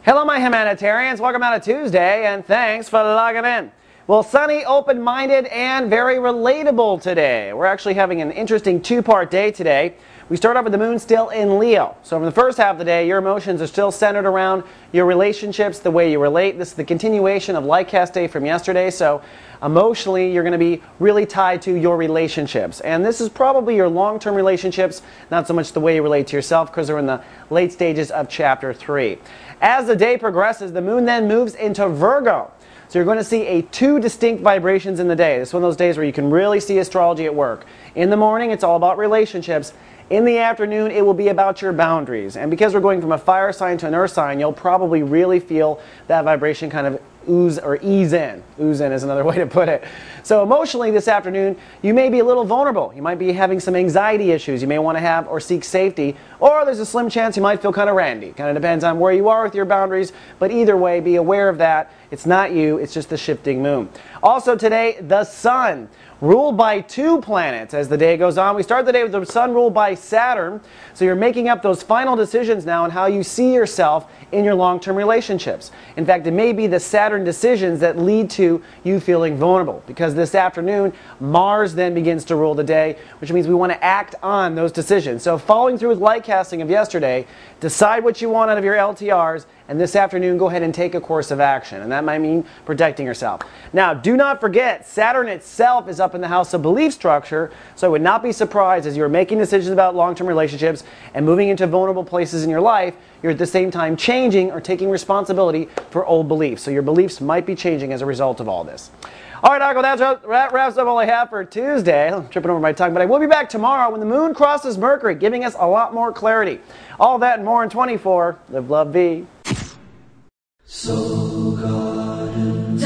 Hello my humanitarians, welcome out to Tuesday and thanks for logging in. Well, sunny, open-minded, and very relatable today. We're actually having an interesting two-part day today. We start off with the moon still in Leo. So for the first half of the day, your emotions are still centered around your relationships, the way you relate. This is the continuation of Light Cast Day from yesterday. So emotionally, you're going to be really tied to your relationships. And this is probably your long-term relationships, not so much the way you relate to yourself, because we're in the late stages of Chapter 3. As the day progresses, the moon then moves into Virgo. So you're going to see two distinct vibrations in the day. This is one of those days where you can really see astrology at work. In the morning, it's all about relationships. In the afternoon, it will be about your boundaries. And because we're going from a fire sign to an earth sign, you'll probably really feel that vibration kind of ooze or ease in. Ooze in is another way to put it. So emotionally this afternoon, you may be a little vulnerable. You might be having some anxiety issues. You may want to have or seek safety. Or there's a slim chance you might feel kind of randy. Kind of depends on where you are with your boundaries. But either way, be aware of that. It's not you. It's just the shifting moon. Also today, the sun, ruled by two planets as the day goes on. We start the day with the sun ruled by Saturn. So you're making up those final decisions now on how you see yourself in your long-term relationships. In fact, it may be the Saturn decisions that lead to you feeling vulnerable, because this afternoon Mars then begins to rule the day, which means we want to act on those decisions. So following through with light casting of yesterday, decide what you want out of your LTRs, and this afternoon go ahead and take a course of action, and that might mean protecting yourself. Now, do not forget, Saturn itself is up in the house of belief structure, so I would not be surprised as you're making decisions about long-term relationships and moving into vulnerable places in your life, you're at the same time changing or taking responsibility for old beliefs. So your beliefs might be changing as a result of all this. All right, Argo, that wraps up all I have for Tuesday. I'm tripping over my tongue, but I will be back tomorrow when the moon crosses Mercury, giving us a lot more clarity. All that and more in 24. Live, love, be. So garden.tv